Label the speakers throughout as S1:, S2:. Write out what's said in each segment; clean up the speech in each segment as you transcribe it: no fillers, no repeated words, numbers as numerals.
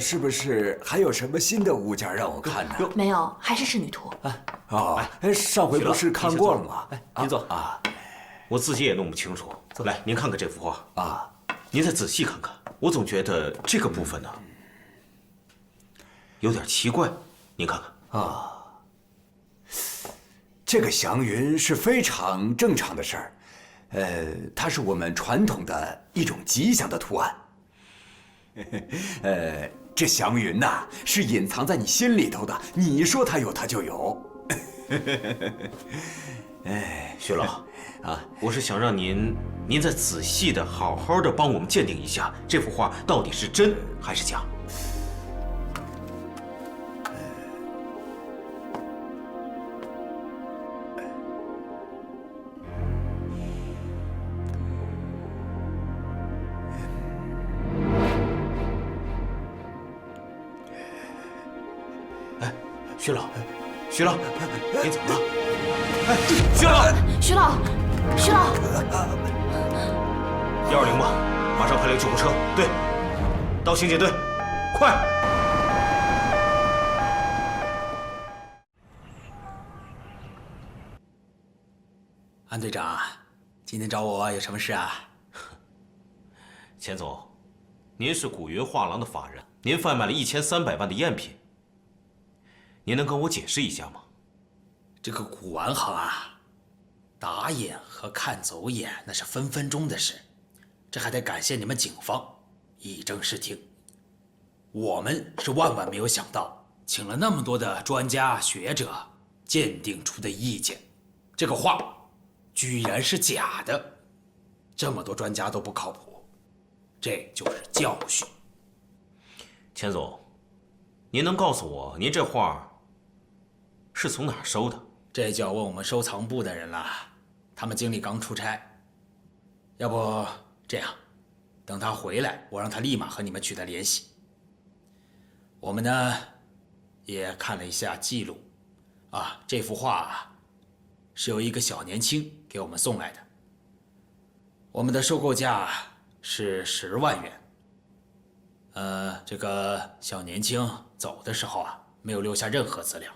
S1: 是不是还有什么新的物件让我看呢？
S2: 没有，还是仕女图。
S1: 上回不是看过了吗？
S3: 您坐啊。我自己也弄不清楚。来，您看看这幅画啊，您再仔细看看。我总觉得这个部分呢，有点奇怪。您看看啊。
S1: 这个祥云是非常正常的事儿，它是我们传统的一种吉祥的图案。这祥云呐，是隐藏在你心里头的，你说它有，它就有。
S3: 薛老啊，我是想让您再仔细的、好好的帮我们鉴定一下这幅画到底是真还是假。 徐老，徐老，您怎么了？哎，徐老，
S2: 徐老
S3: 120吧，马上派辆救护车。对，到刑警队，快！
S4: 安队长，今天找我有什么事啊？
S3: 钱总，您是古云画廊的法人，您贩卖了1300万的赝品。 您能跟我解释一下吗？
S4: 这个古玩行啊，打眼和看走眼那是分分钟的事，这还得感谢你们警方一正视听。我们是万万没有想到，请了那么多的专家学者鉴定出的意见，这个画居然是假的。这么多专家都不靠谱，这就是教训。
S3: 钱总，您能告诉我，您这画？ 是从哪儿收的？
S4: 这就要问我们收藏部的人了，他们经理刚出差。要不这样，等他回来，我让他立马和你们取得联系。我们呢，也看了一下记录，啊，这幅画是由一个小年轻给我们送来的。我们的收购价是10万元。这个小年轻走的时候啊，没有留下任何资料。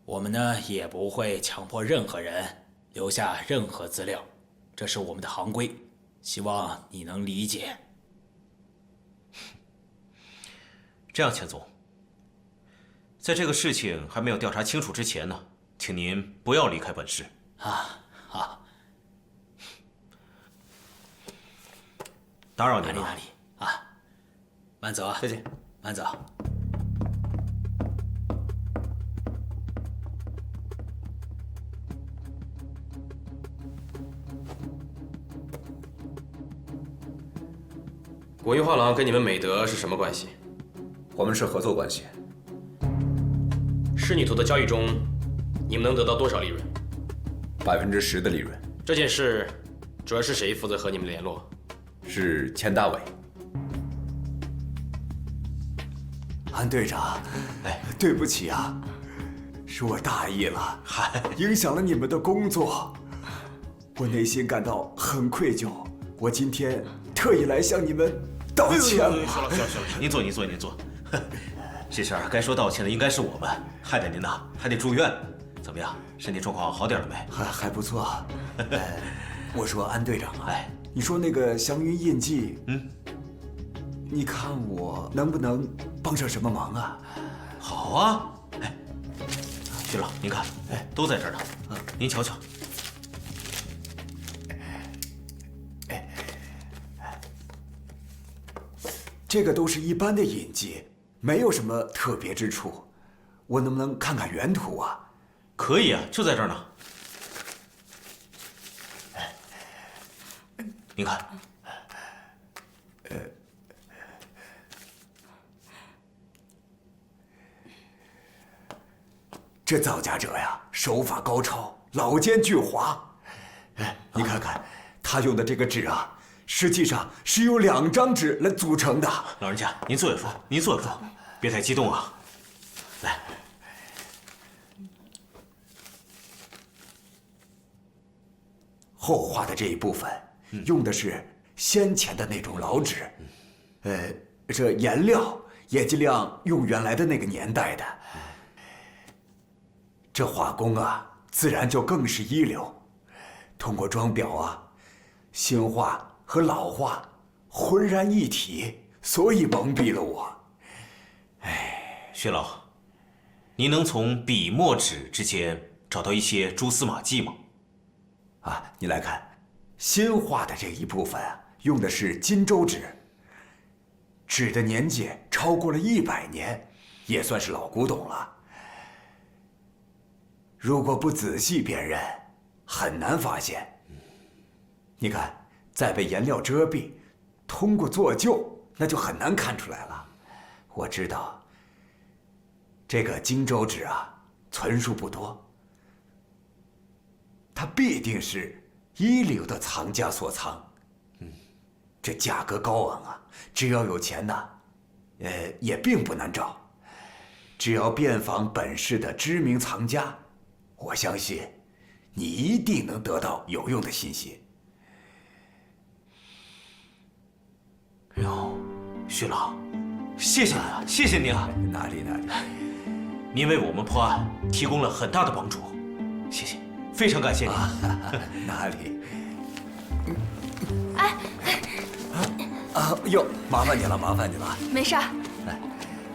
S4: 我们呢也不会强迫任何人留下任何资料，这是我们的行规，希望你能理解。
S3: 这样，钱总，在这个事情还没有调查清楚之前呢，请您不要离开本市。
S4: 好，
S3: 打扰您了。
S4: 哪里啊，慢走啊，
S3: 再见，
S4: 慢走。
S5: 古云画廊跟你们美德是什么关系？
S1: 我们是合作关系。
S5: 仕女图的交易中，你们能得到多少利润
S1: 10%的利润。
S5: 这件事主要是谁负责和你们联络？
S1: 是钱大伟。安队长，对不起啊，是我大意了，影响了你们的工作，我内心感到很愧疚。我今天特意来向你们。 道歉了，
S3: 行了，您坐。这事儿该说道歉的应该是我们，害得您呐还得住院。怎么样，身体状况好点了没？
S1: 还不错。我说安队长啊，你说那个祥云印记，你看我能不能帮上什么忙啊？
S3: 好啊，徐老，您看，都在这儿呢，您瞧瞧。
S1: 这个都是一般的印记，没有什么特别之处。我能不能看看原图啊？
S3: 可以啊，就在这儿呢。您看，
S1: 这造假者呀，手法高超，老奸巨猾。你看看，他用的这个纸啊。 实际上是由2张纸来组成的。
S3: 老人家，您坐下说，您坐下说，别太激动啊。来，
S1: 后画的这一部分用的是先前的那种老纸，这颜料也尽量用原来的那个年代的。这画工啊，自然就更是一流。通过装裱啊，新画和老画浑然一体，所以蒙蔽了我。
S3: 薛老，您能从笔墨纸之间找到一些蛛丝马迹吗？
S1: 啊，你来看，新画的这一部分啊，用的是荆州纸，纸的年纪超过了100年，也算是老古董了。如果不仔细辨认，很难发现。你看，再被颜料遮蔽，通过做旧，那就很难看出来了。我知道，这个荆州纸啊，存数不多，它必定是一流的藏家所藏。这价格高昂啊，只要有钱呐，也并不难找。只要遍访本市的知名藏家，我相信你一定能得到有用的信息。
S3: 哟，薛老，谢谢你啊，谢谢您啊！
S1: 哪里，
S3: 您为我们破案提供了很大的帮助，谢谢，非常感谢您。
S1: 哪里？
S2: 哎，
S1: 哟，麻烦你了。
S2: 没事儿。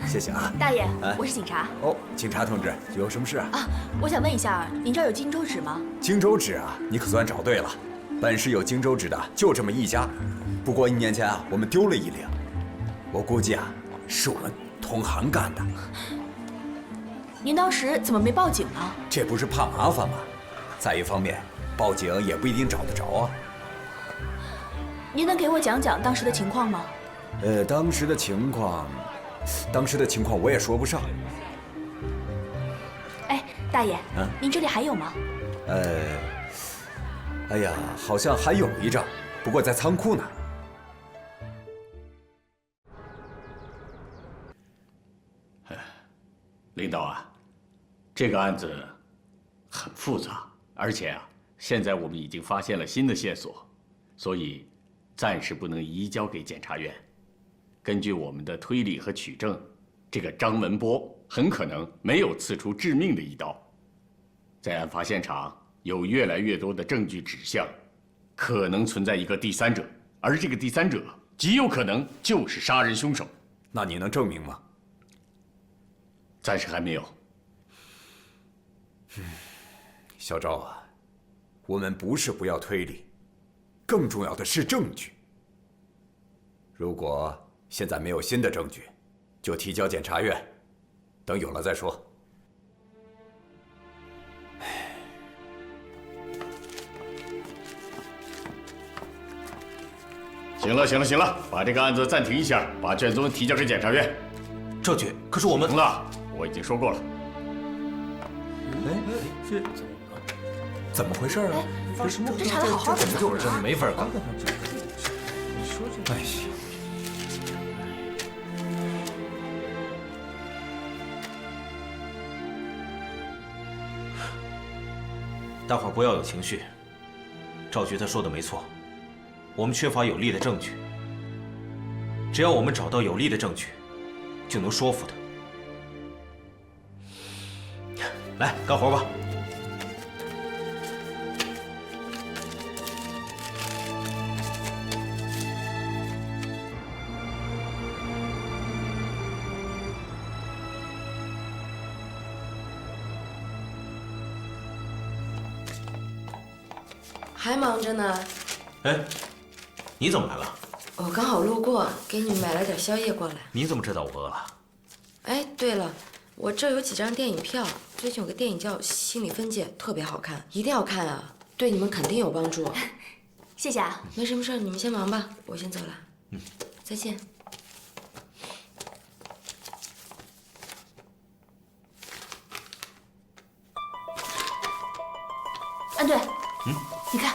S1: 谢谢啊。
S2: 大爷，我是警察。
S1: 哦，警察同志，有什么事啊？
S2: 啊，我想问一下，您这儿有荆州纸吗？
S1: 荆州纸啊，你可算找对了。本市有荆州纸的就这么一家，不过1年前啊，我们丢了1领，我估计啊，是我们同行干的。
S2: 您当时怎么没报警呢？
S1: 这不是怕麻烦吗？再一方面，报警也不一定找得着啊。
S2: 您能给我讲讲当时的情况吗？
S1: 当时的情况我也说不上。
S2: 哎，大爷，您这里还有吗？
S1: 哎呀，好像还有一张，不过在仓库呢。
S6: 领导啊，这个案子很复杂，而且啊，现在我们已经发现了新的线索，所以暂时不能移交给检察院。根据我们的推理和取证，这个张文波很可能没有刺出致命的一刀。在案发现场有越来越多的证据指向，可能存在一个第三者，而这个第三者极有可能就是杀人凶手。
S1: 那你能证明吗？
S6: 暂时还没有。
S1: 小赵啊，我们不是不要推理，更重要的是证据。如果现在没有新的证据，就提交检察院，等有了再说。
S6: 行了，把这个案子暂停一下，把卷宗提交给检察院。
S3: 证据，可是我们
S6: 行了，我已经说过了。
S1: 这怎么回事啊？
S2: 这查得好好的，
S3: 怎么就是真的没法干？
S1: 哎呀！
S3: 大伙儿不要有情绪。赵局他说的没错，我们缺乏有力的证据。只要我们找到有力的证据，就能说服他。来，干活吧。
S7: 还忙着呢。
S3: 哎，你怎么来了？
S7: 我刚好路过，给你们买了点宵夜过来。
S3: 你怎么知道我饿了？
S7: 哎，对了，我这儿有几张电影票，最近有个电影叫《心理分界》，特别好看，一定要看啊，对你们肯定有帮助。
S2: 谢谢啊。
S7: 没什么事儿，你们先忙吧，我先走了。再见。
S2: 安队，你看，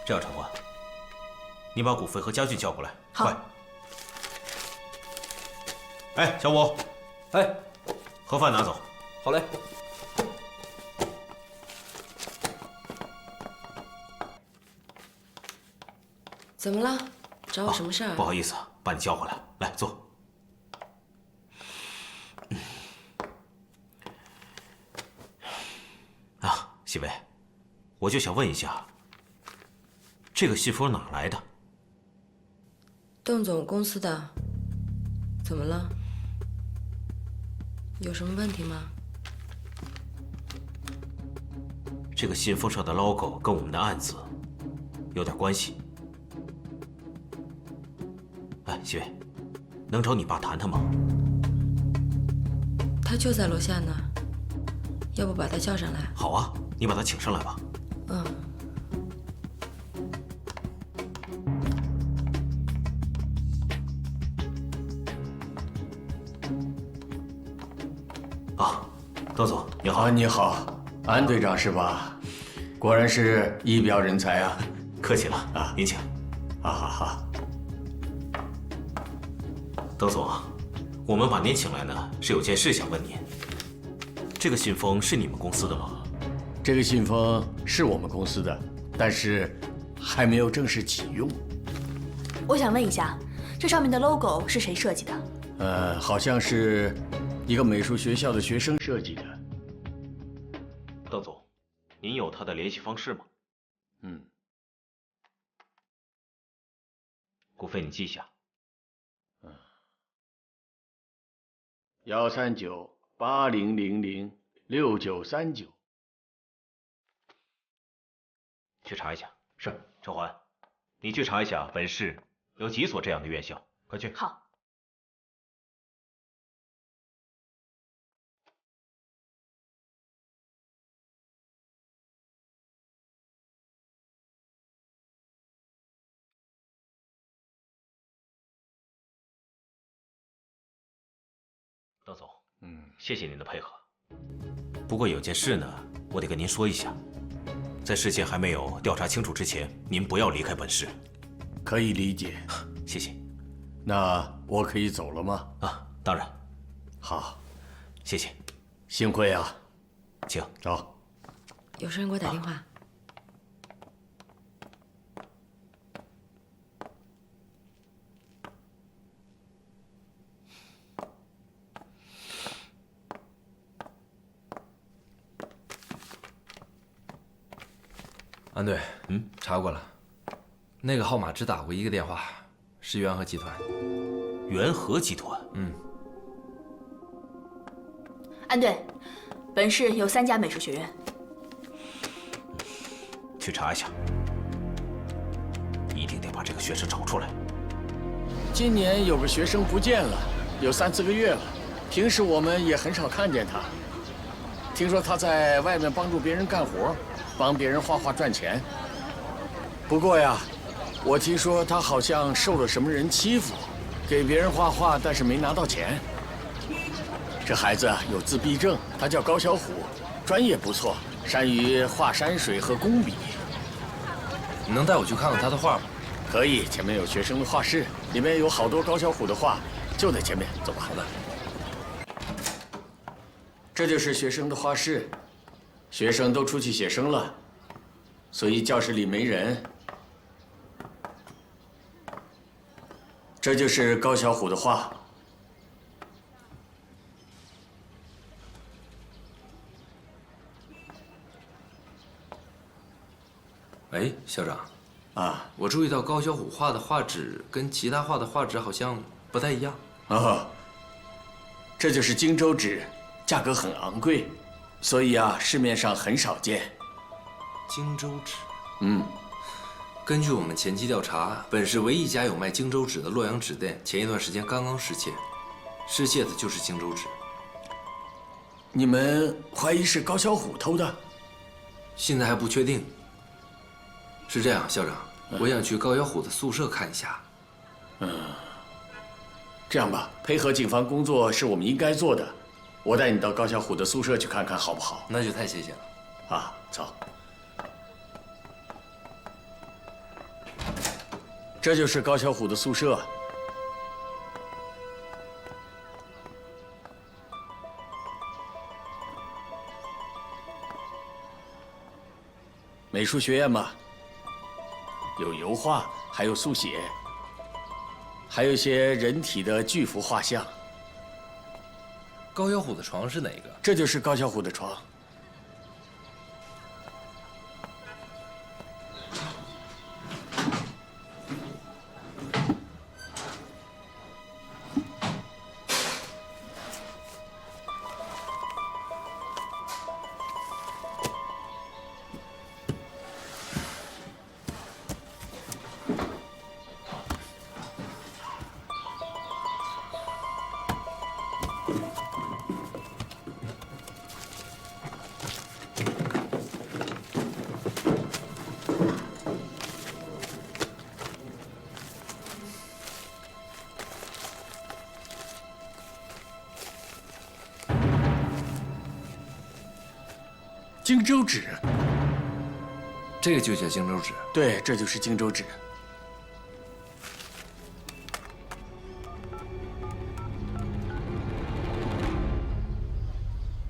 S3: 这样，长官，你把骨灰和家具叫过来，
S2: 好
S3: 快！哎，小武，
S1: 哎，
S3: 盒饭拿走。
S1: 好嘞。
S7: 怎么了？找我什么事儿？
S3: 不好意思，把你叫回来，来坐。啊，西薇，我就想问一下，这个信封哪来的？
S7: 邓总公司的。怎么了？有什么问题吗？
S3: 这个信封上的 logo 跟我们的案子有点关系。哎，西薇，能找你爸谈谈吗？
S7: 他就在楼下呢，要不把他叫上来？
S3: 好啊，你把他请上来吧。
S7: 嗯。
S3: 啊，邓总，你好。
S6: 你好，安队长是吧？果然是一表人才啊！
S3: 客气了啊，您请。
S6: 好。
S3: 邓总，我们把您请来呢，是有件事想问您。这个信封是你们公司的吗？
S6: 这个信封是我们公司的，但是还没有正式启用。
S2: 我想问一下，这上面的 logo 是谁设计的？
S6: 好像是一个美术学校的学生设计的。
S3: 邓总，您有他的联系方式吗？顾飞，你记下。
S6: 13980006939。
S3: 去查一下。是，陈环，你去查一下本市有几所这样的院校，快去。
S2: 好。
S3: 邓总，谢谢您的配合。不过有件事呢，我得跟您说一下，在事情还没有调查清楚之前，您不要离开本市。
S6: 可以理解，
S3: 谢谢。
S6: 那我可以走了吗？
S3: 啊，当然。
S6: 好，
S3: 谢谢。
S6: 幸会啊，
S3: 请
S6: 走。
S7: 有事人给我打电话。
S8: 安队，查过了，那个号码只打过一个电话，是元和集团。
S3: 元和集团？
S2: 安队，本市有3家美术学院。
S3: 去查一下，一定得把这个学生找出来。
S6: 今年有个学生不见了，有3、4个月了，平时我们也很少看见他。听说他在外面帮助别人干活，帮别人画画赚钱。不过呀，我听说他好像受了什么人欺负，给别人画画，但是没拿到钱。这孩子啊有自闭症，他叫高小虎，专业不错，善于画山水和工笔。
S8: 你能带我去看看他的画吗？
S6: 可以，前面有学生的画室，里面有好多高小虎的画，就在前面，走吧。好的。这就是学生的画室，学生都出去写生了，所以教室里没人。这就是高小虎的画。
S8: 哎，校长，
S6: 啊，
S8: 我注意到高小虎画的画纸跟其他画的画纸好像不太一样。
S6: 啊，这就是荆州纸，价格很昂贵，所以啊，市面上很少见。
S8: 荆州纸。
S5: 根据我们前期调查，本市唯一一家有卖荆州纸的洛阳纸店，前一段时间刚刚失窃，失窃的就是荆州纸。
S6: 你们怀疑是高小虎偷的？
S5: 现在还不确定。是这样，校长，我想去高小虎的宿舍看一下。
S6: 这样吧，配合警方工作是我们应该做的。我带你到高小虎的宿舍去看看，好不好？
S5: 那就太谢谢了。
S6: 啊，走。这就是高小虎的宿舍。美术学院嘛，有油画，还有速写，还有一些人体的巨幅画像。
S5: 高小虎的床是哪个？
S6: 这就是高小虎的床。荆州纸，
S5: 这个就叫荆州纸。
S6: 对，这就是荆州纸。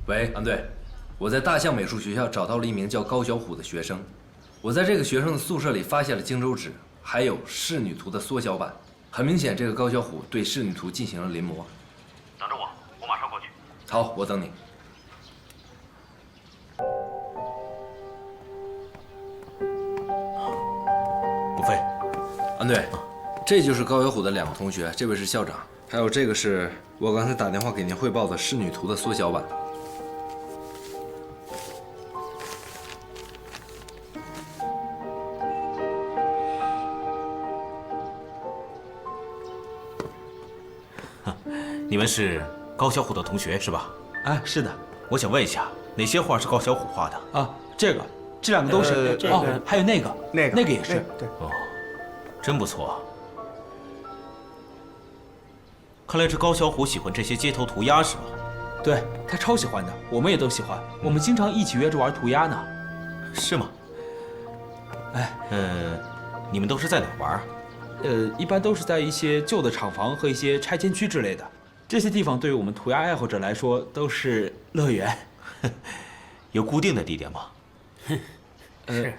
S5: 喂，安队，我在大象美术学校找到了一名叫高小虎的学生。我在这个学生的宿舍里发现了荆州纸，还有仕女图的缩小版。很明显，这个高小虎对仕女图进行了临摹。
S3: 等着我，我马上过去。
S5: 好，我等你。
S3: 古飞，
S5: 安队，这就是高小虎的2个同学，这位是校长，还有这个是我刚才打电话给您汇报的仕女图的缩小版。
S3: 你们是高小虎的同学是吧？
S9: 哎，是的。
S3: 我想问一下，哪些画是高小虎画的？
S9: 啊，这2个都是。哦，还有那个也是。
S1: 对。
S3: 哦，真不错。看来这高小虎喜欢这些街头涂鸦是吧？
S9: 对，他超喜欢的，我们也都喜欢，我们经常一起约着玩涂鸦呢。
S3: 是吗？
S9: 哎，
S3: 你们都是在哪玩？
S9: 一般都是在一些旧的厂房和一些拆迁区之类的。这些地方对于我们涂鸦爱好者来说都是乐园。
S3: 有固定的地点吗？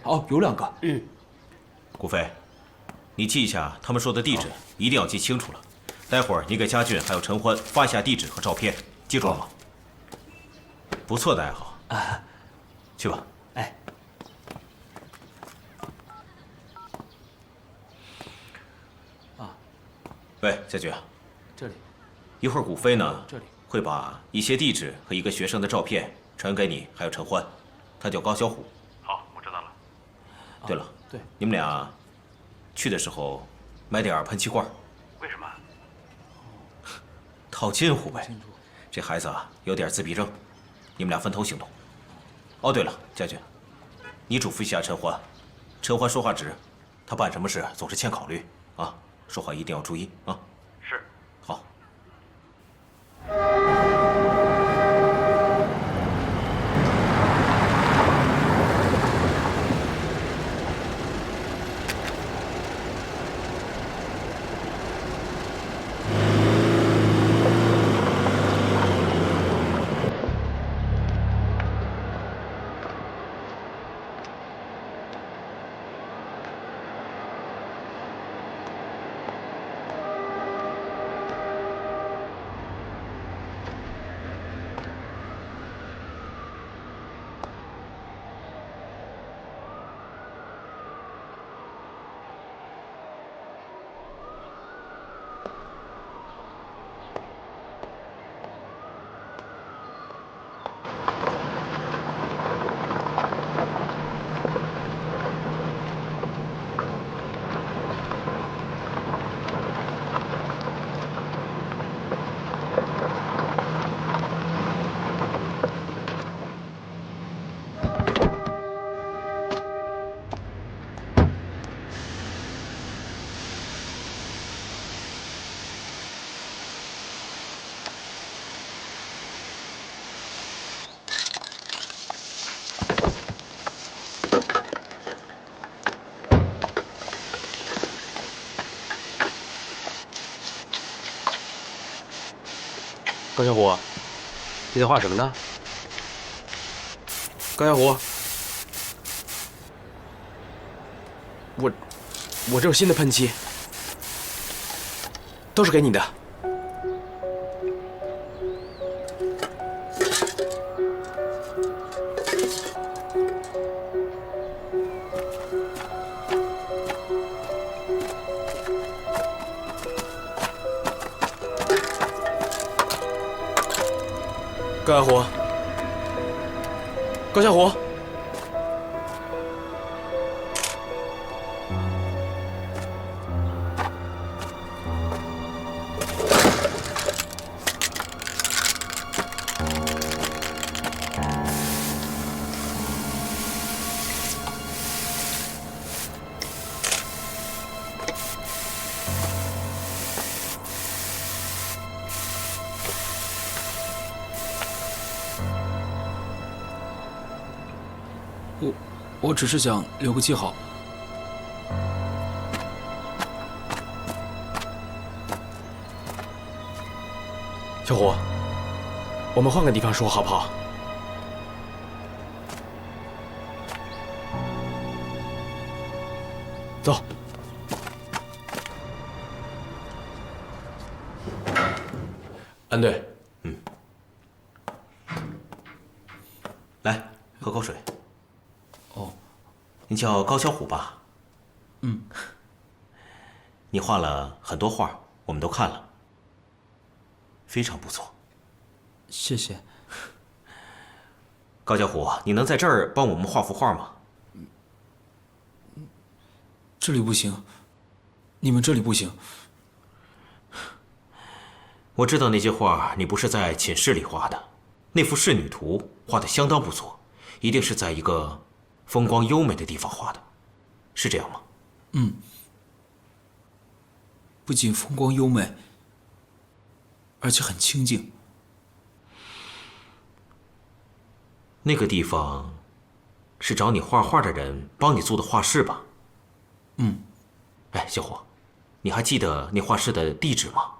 S9: 哦，有2个。
S3: 顾飞，你记一下他们说的地址，一定要记清楚了。待会儿你给家俊还有陈欢发一下地址和照片，记住了吗？不错的爱好啊，去吧。
S9: 哎。
S3: 喂，家俊。
S9: 这里。
S3: 一会儿古飞呢，
S9: 这里
S3: 会把一些地址和一个学生的照片传给你，还有陈欢，他叫高小虎。
S10: 好，我知道了。
S3: 对了，
S9: 对，
S3: 你们俩去的时候买点喷漆罐。
S10: 为什么？
S3: 套近乎呗。这孩子啊，有点自闭症，你们俩分头行动。哦，对了，家俊，你嘱咐一下陈欢，陈欢说话直，他办什么事总是欠考虑啊，说话一定要注意啊。
S10: 是。
S3: 好。
S10: 高小虎，你在画什么呢？高小虎，我这有新的喷漆，都是给你的。高小虎，高小虎。
S9: 我只是想留个记号。
S10: 小虎，我们换个地方说好不好？走。安队，
S3: 来喝口水。哦，你叫高小虎吧？
S9: 嗯。
S3: 你画了很多画，我们都看了，非常不错。
S9: 谢谢。
S3: 高小虎，你能在这儿帮我们画幅画吗？
S9: 这里不行，你们这里不行。
S3: 我知道那些画你不是在寝室里画的，那幅仕女图画得相当不错，一定是在一个风光优美的地方画的，是这样吗？
S9: 嗯。不仅风光优美，而且很清静。
S3: 那个地方是找你画画的人帮你租的画室吧？
S9: 嗯。
S3: 哎，小伙，你还记得那画室的地址吗？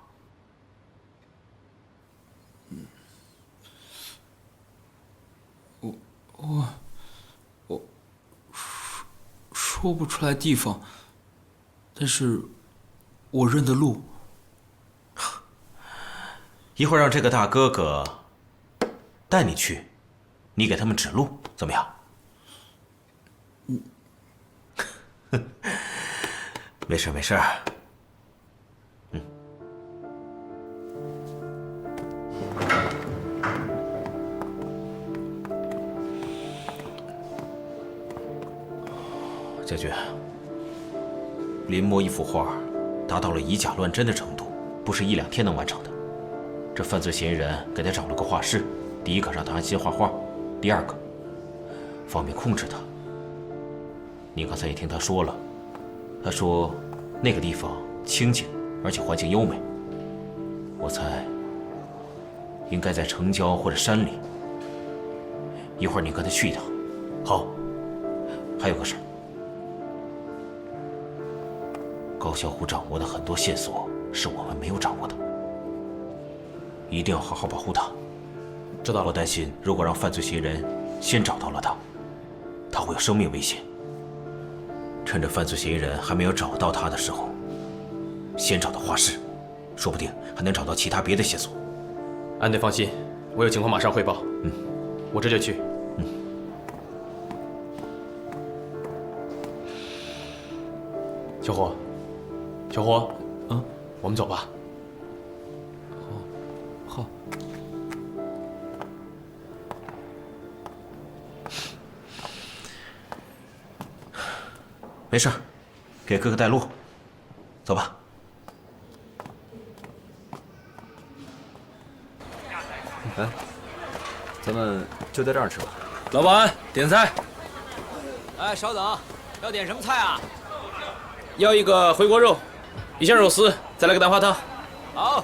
S9: 我说不出来地方，但是我认得路。
S3: 一会儿让这个大哥哥带你去，你给他们指路，怎么样？没事没事。将军，临摹一幅画，达到了以假乱真的程度，不是1、2天能完成的。这犯罪嫌疑人给他找了个画室，第一个让他安心画画，第二个方便控制他。你刚才也听他说了，他说那个地方清静，而且环境优美。我猜应该在城郊或者山里。一会儿你跟他去一趟。好，还有个事儿。高小虎掌握的很多线索是我们没有掌握的，一定要好好保护他。
S10: 知道了。
S3: 我担心，如果让犯罪嫌疑人先找到了他，他会有生命危险。趁着犯罪嫌疑人还没有找到他的时候，先找到画室，说不定还能找到其他别的线索。
S10: 安队放心，我有情况马上汇报。我这就去。小伙，小伙，我们走吧。
S9: 好。
S3: 没事，给哥哥带路。走吧。
S1: 哎，咱们就在这儿吃吧。
S8: 老板，点菜。
S4: 哎，稍等，要点什么菜啊？
S10: 要一个回锅肉，一箱肉丝，再来个蛋花汤。
S4: 好。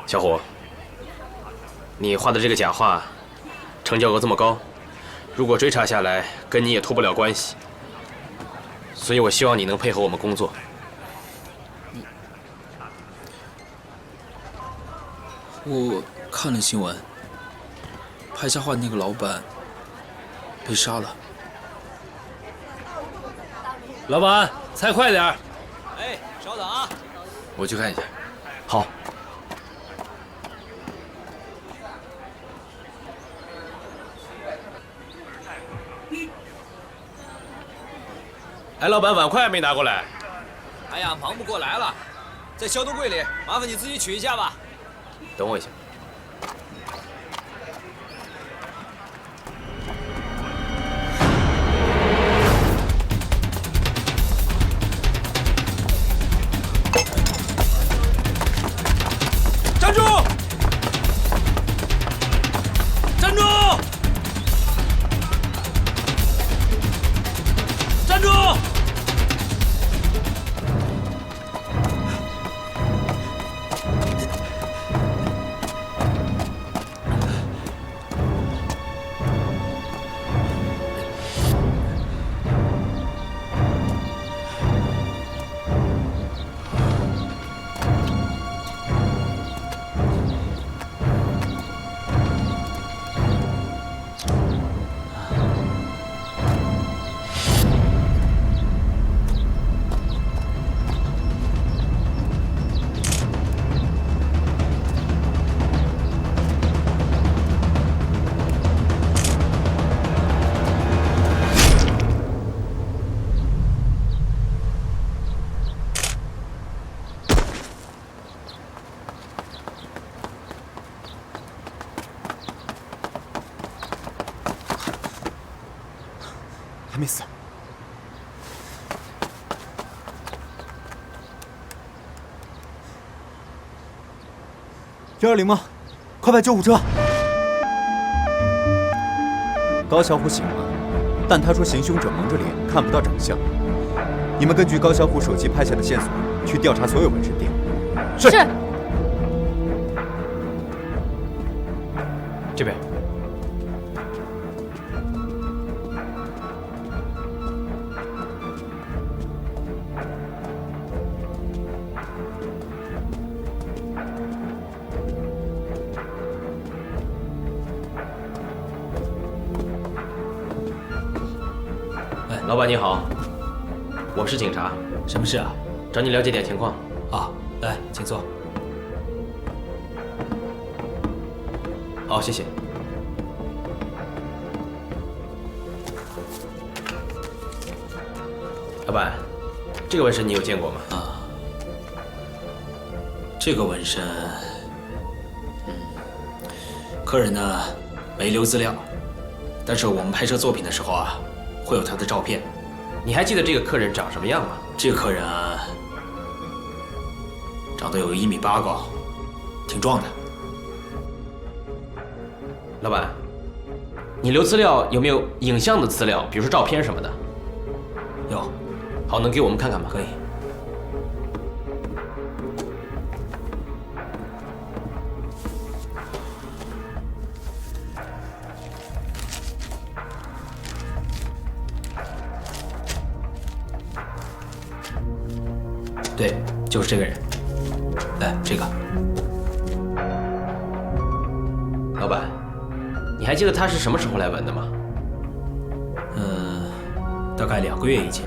S10: 小虎，你画的这个假画，成交额这么高，如果追查下来，跟你也脱不了关系。所以我希望你能配合我们工作。
S9: 我看了新闻，拍瞎画那个老板被杀了。
S5: 老板，菜快点儿。
S10: 哎，稍等啊，
S8: 我去看一下。
S1: 好。
S10: 哎，老板，碗筷还没拿过来。
S11: 哎呀，忙不过来了，在消毒柜里，麻烦你自己取一下吧。
S10: 等我一下。
S11: 站住！站住！站住！
S1: 还没死。120吗？快派救护车！高小虎醒了，但他说行凶者蒙着脸，看不到长相。你们根据高小虎手机拍下的线索去调查所有纹身店。
S2: 是。
S10: 这边。老板你好，我是警察。
S4: 什么事啊？
S10: 找你了解点情况。
S4: 啊，来，请坐。
S10: 好，谢谢。老板，这个纹身你有见过吗？
S4: 啊，这个纹身，客人呢没留资料，但是我们拍摄作品的时候啊，会有他的照片。
S10: 你还记得这个客人长什么样吗？
S4: 这个客人啊，长得有1.8米高，挺壮的。
S10: 老板，你留资料有没有影像的资料，比如说照片什么的？
S4: 有。
S10: 好，能给我们看看吗？
S4: 可以。对，就是这个人。来，这个。
S10: 老板，你还记得他是什么时候来纹的吗？
S4: 大概2个月以前。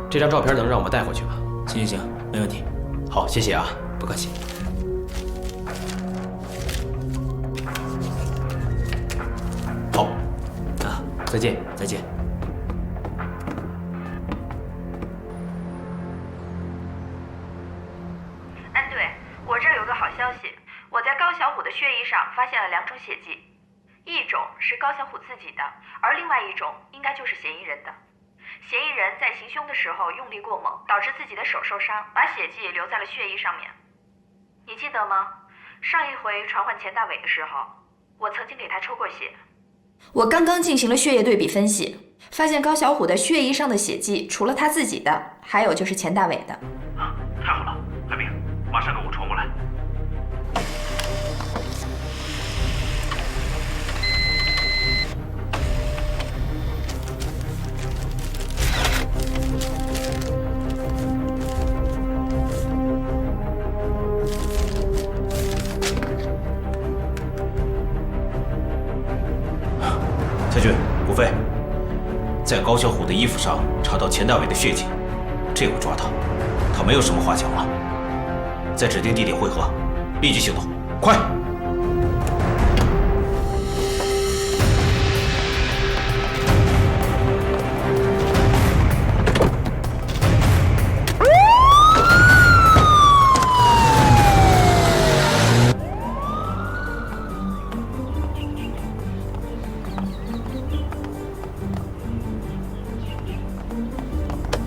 S10: 这张照片能让我们带回去吗？
S4: 行，没问题。
S10: 好，谢谢啊。
S4: 不客气。
S10: 好。
S4: 啊，
S10: 再见。
S4: 再见。
S12: 安队，我这儿有个好消息，我在高小虎的血液上发现了2种血迹，一种是高小虎自己的，而另外一种应该就是嫌疑人的。嫌疑人在行凶的时候用力过猛，导致自己的手受伤，把血迹留在了血衣上面。你记得吗？上一回传唤钱大伟的时候，我曾经给他抽过血。
S2: 我刚刚进行了血液对比分析，发现高小虎的血衣上的血迹，除了他自己的，还有就是钱大伟的。
S13: 啊，太好了，海明，马上给我传过来。
S3: 蔡军、古飞，在高小虎的衣服上查到钱大伟的血迹，这回抓他，他没有什么话讲了。在指定地点汇合，立即行动，快！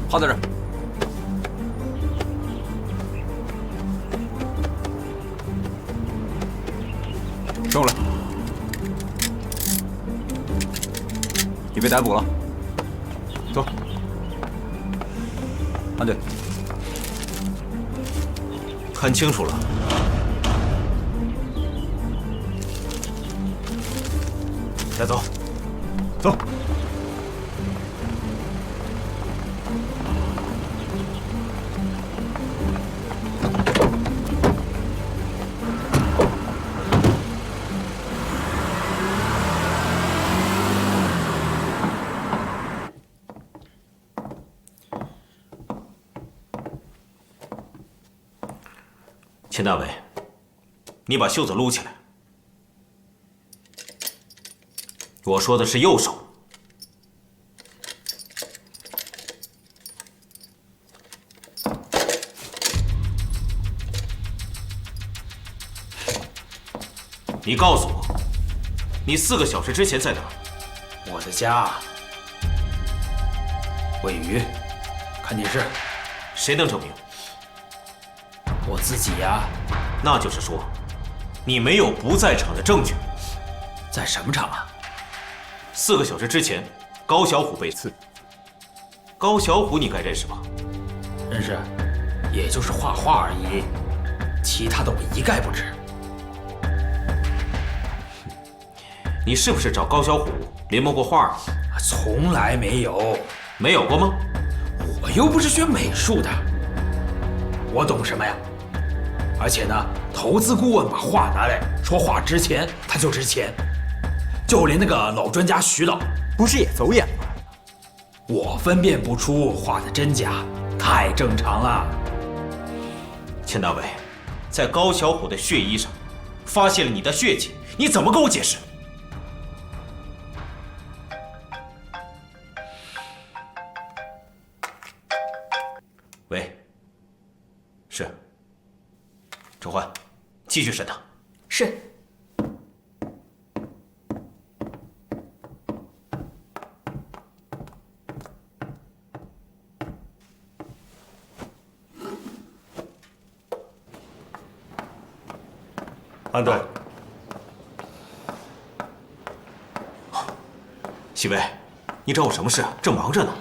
S11: 好在这儿。跟我来。你被逮捕了，走。安队，
S3: 看清楚了，带走，走。钱大伟，你把袖子撸起来。我说的是右手。你告诉我，你4个小时之前在哪儿？
S4: 我的家。喂鱼，看电视。
S3: 谁能证明？
S4: 我自己呀。
S3: 那就是说，你没有不在场的证据。
S4: 在什么场啊
S3: ？4个小时之前，高小虎被刺。高小虎你该认识吧？
S4: 认识，也就是画画而已，其他的我一概不知。
S3: 你是不是找高小虎临摹过画啊？
S4: 从来没有。
S3: 没有过吗？
S4: 我又不是学美术的，我懂什么呀？而且呢，投资顾问把画拿来说画值钱，它就值钱。就连那个老专家徐老，
S1: 不是也走眼吗？
S4: 我分辨不出画的真假，太正常了。
S3: 钱大伟，在高小虎的血衣上发现了你的血迹，你怎么跟我解释？喂，是。陈欢，继续审他。
S2: 是。
S3: 安队。西薇，你找我什么事？正忙着呢。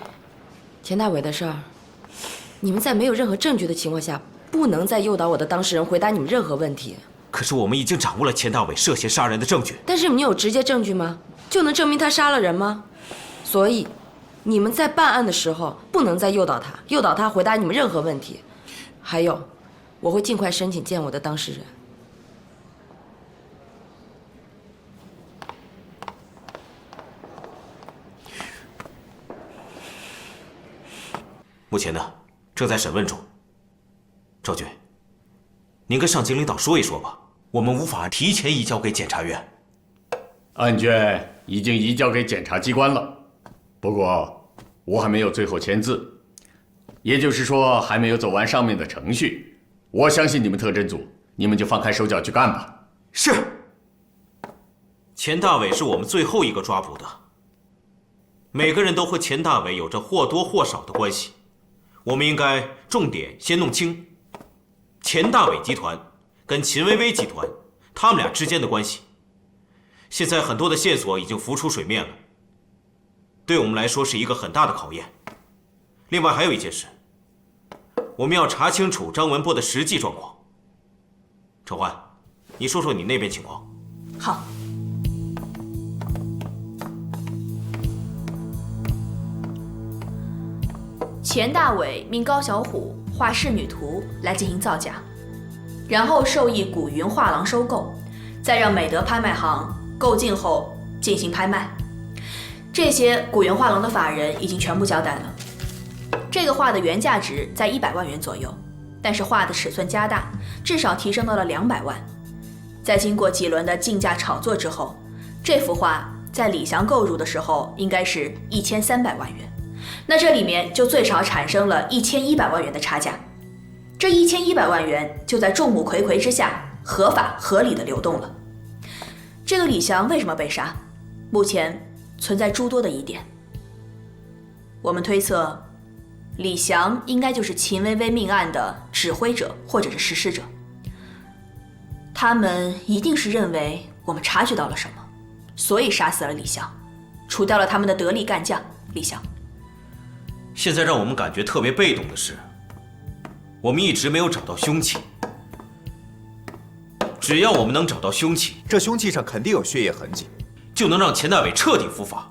S7: 钱大伟的事儿，你们在没有任何证据的情况下，不能再诱导我的当事人回答你们任何问题。
S3: 可是我们已经掌握了钱大伟涉嫌杀人的证据。
S7: 但是你有直接证据吗？就能证明他杀了人吗？所以，你们在办案的时候不能再诱导他回答你们任何问题。还有，我会尽快申请见我的当事人。
S3: 目前呢，正在审问中。赵军，您跟上级领导说一说吧，我们无法提前移交给检察院。
S6: 案卷已经移交给检察机关了，不过我还没有最后签字，也就是说还没有走完上面的程序。我相信你们特侦组，你们就放开手脚去干吧。
S3: 是。钱大伟是我们最后一个抓捕的，每个人都和钱大伟有着或多或少的关系。我们应该重点先弄清钱大伟集团跟秦薇薇集团他们俩之间的关系。现在很多的线索已经浮出水面了，对我们来说是一个很大的考验。另外还有一件事，我们要查清楚张文波的实际状况。陈欢，你说说你那边情况。
S2: 好。钱大伟命高小虎画仕女图来进行造假，然后授意古云画廊收购，再让美德拍卖行购进后进行拍卖。
S12: 这些古元画廊的法人已经全部交代了。这个画的原价值在100万元左右，但是画的尺寸加大，至少提升到了200万。在经过几轮的竞价炒作之后，这幅画在李翔购入的时候应该是1300万元，那这里面就最少产生了1100万元的差价。这1100万元就在众目睽睽之下合法合理的流动了。这个李翔为什么被杀？目前存在诸多的疑点。我们推测，李翔应该就是秦薇薇命案的指挥者或者是实施者。他们一定是认为我们察觉到了什么，所以杀死了李翔，除掉了他们的得力干将李翔。
S3: 现在让我们感觉特别被动的是，我们一直没有找到凶器。只要我们能找到凶器，
S1: 这凶器上肯定有血液痕迹，
S3: 就能让钱大伟彻底伏法。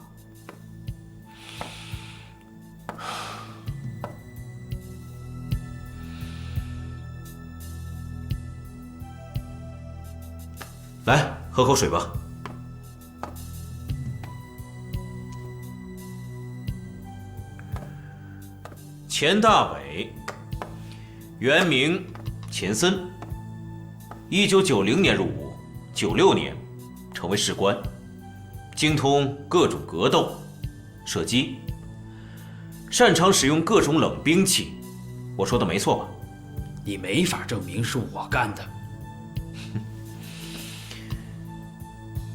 S3: 来，喝口水吧。钱大伟，原名钱森，1990年入伍，96年成为士官，精通各种格斗、射击，擅长使用各种冷兵器。我说的没错吧？
S4: 你没法证明是我干的。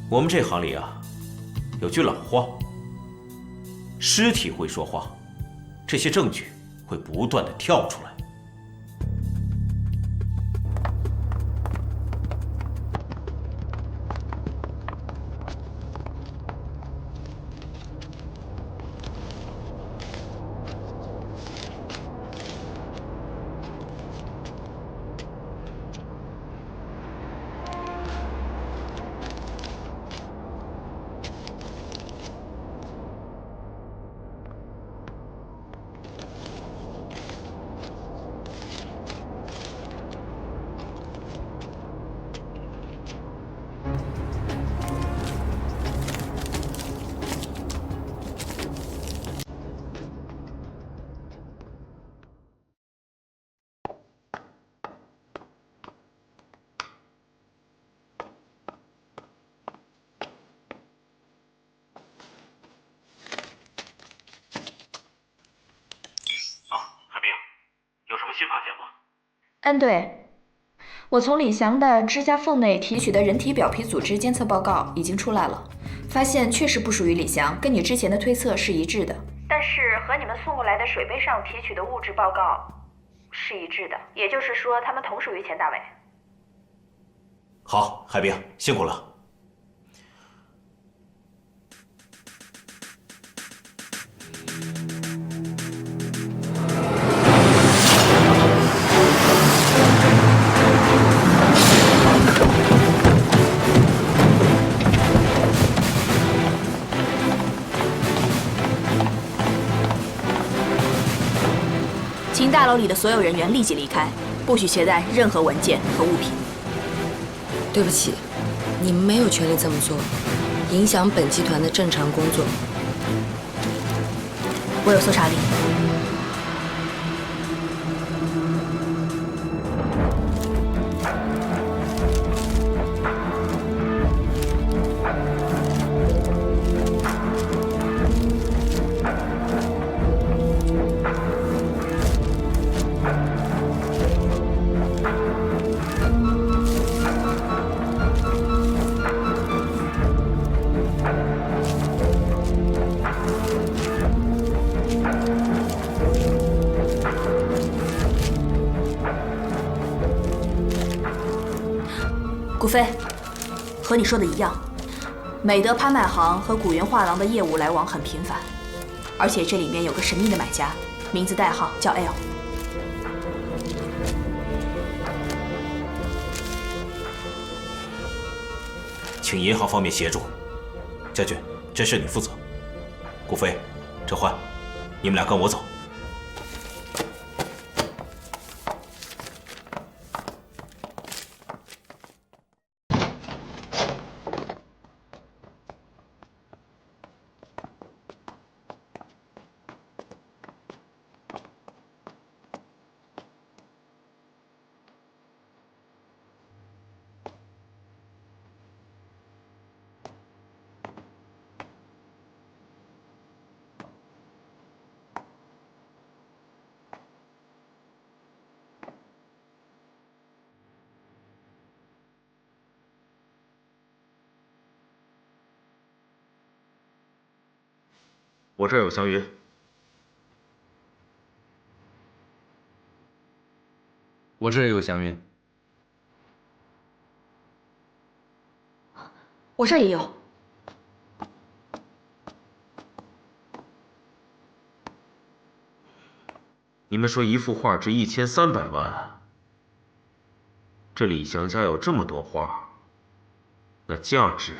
S3: 我们这行里啊，有句老话：尸体会说话，这些证据会不断的跳出来。
S13: 新发现吗？
S2: 对，我从李翔的指甲缝内提取的人体表皮组织监测报告已经出来了，发现确实不属于李翔，跟你之前的推测是一致的。
S12: 但是和你们送过来的水杯上提取的物质报告是一致的，也就是说他们同属于钱大伟。
S3: 好，海兵辛苦了。
S12: 请大楼里的所有人员立即离开，不许携带任何文件和物品。
S7: 对不起，你们没有权利这么做，影响本集团的正常工作。
S12: 我有搜查令。顾飞，和你说的一样，美德拍卖行和古元画廊的业务来往很频繁，而且这里面有个神秘的买家，名字代号叫 L。
S3: 请银行方面协助。家俊，这事你负责。顾飞、陈欢，你们俩跟我走。我这儿有祥云。
S8: 我这儿也有祥云。
S2: 我这儿也有。
S3: 你们说一幅画值1300万，这李祥家有这么多画，那价值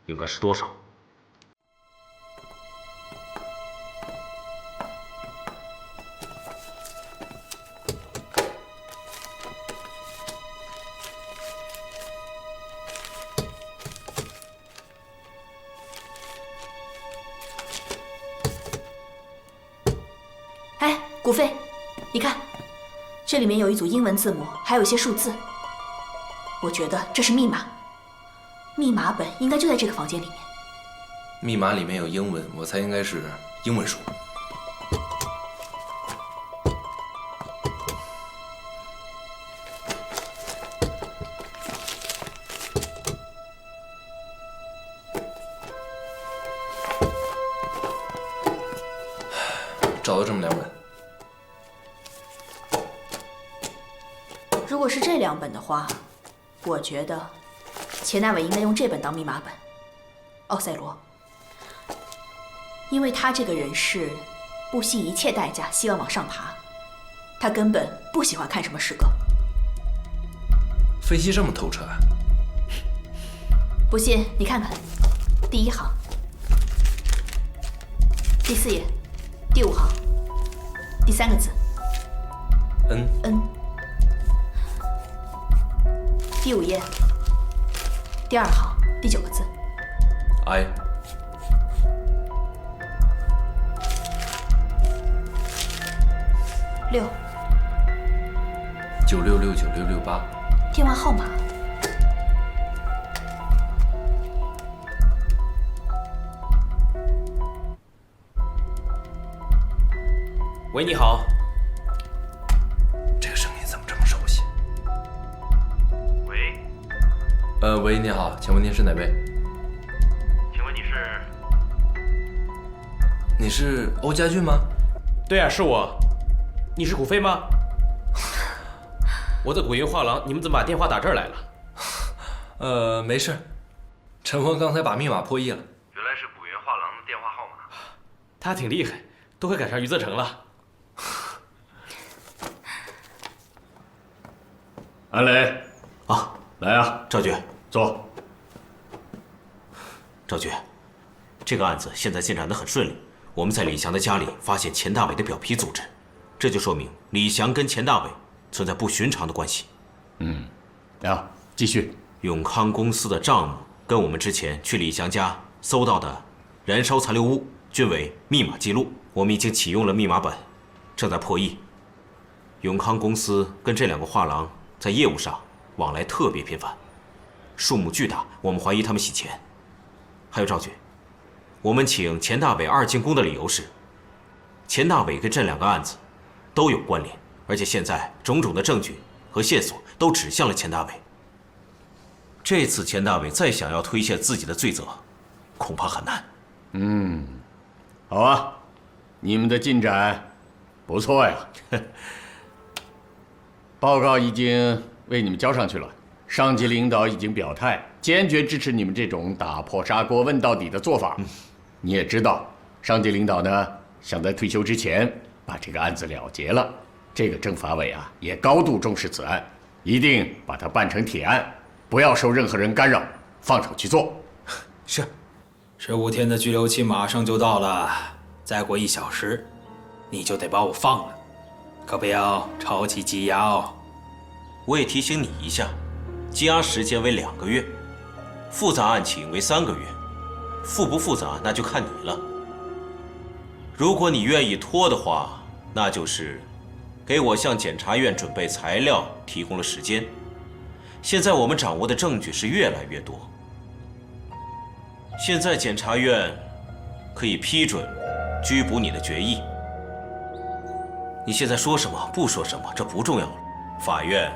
S3: 应该是多少？
S2: 哎，古飞，你看，这里面有一组英文字母，还有一些数字。我觉得这是密码，密码本应该就在这个房间里面。
S8: 密码里面有英文，我猜应该是英文书。找到这么2本。
S2: 如果是这2本的话，我觉得钱大伟应该用这本当密码本。奥赛罗，因为他这个人是不惜一切代价希望往上爬，他根本不喜欢看什么诗歌。
S8: 分析这么透彻啊？
S2: 不信你看看，第1行，第4页，第5行，第3个字
S8: N，
S2: 第5页，第2行，第9个字
S8: I，
S2: 6，
S8: 96696668，
S2: 电话号码。
S10: 喂，你好。
S8: 这个声音怎么这么熟悉？
S13: 喂。
S8: 喂，你好，请问您是哪位？
S13: 请问你是？
S8: 你是欧家俊吗？
S10: 对啊，是我。你是古飞吗？我在古云画廊，你们怎么把电话打这儿来了？
S8: 没事。陈峰刚才把密码破译了。
S13: 原来是古云画廊的电话号码。
S10: 他挺厉害，都快赶上余则成了。
S6: 安磊，
S3: 啊，
S6: 来啊，
S3: 赵局，
S6: 坐。
S3: 赵局，这个案子现在进展得很顺利。我们在李翔的家里发现钱大伟的表皮组织，这就说明李翔跟钱大伟存在不寻常的关系。
S6: 继续。
S3: 永康公司的账目跟我们之前去李翔家搜到的燃烧残留物均为密码记录，我们已经启用了密码本，正在破译。永康公司跟这2个画廊在业务上往来特别频繁，数目巨大，我们怀疑他们洗钱。还有赵局，我们请钱大伟2进宫的理由是，钱大伟跟这2个案子都有关联，而且现在种种的证据和线索都指向了钱大伟。这次钱大伟再想要推卸自己的罪责，恐怕很难。
S6: 好啊，你们的进展不错呀。报告已经为你们交上去了，上级领导已经表态，坚决支持你们这种打破砂锅问到底的做法。你也知道，上级领导呢想在退休之前把这个案子了结了。这个政法委啊也高度重视此案，一定把它办成铁案，不要受任何人干扰，放手去做。
S3: 是。
S4: 15天的拘留期马上就到了，再过1小时，你就得把我放了，可不要超期羁押哦。
S3: 我也提醒你一下，羁押时间为2个月，复杂案情为3个月，复不复杂那就看你了。如果你愿意拖的话，那就是给我向检察院准备材料提供了时间。现在我们掌握的证据是越来越多，现在检察院可以批准拘捕你的决议。你现在说什么不说什么，这不重要了，法院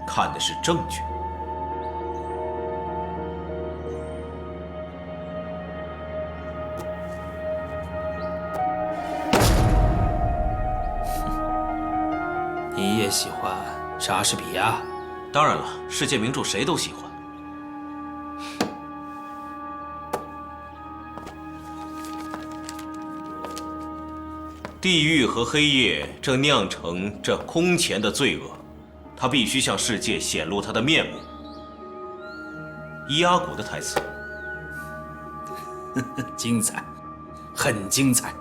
S3: 看的是证据。
S4: 你也喜欢莎士比亚？
S3: 当然了，世界名著谁都喜欢。地狱和黑夜正酿成这空前的罪恶，他必须向世界显露他的面目。伊阿古的台词，
S4: 精彩，很精彩。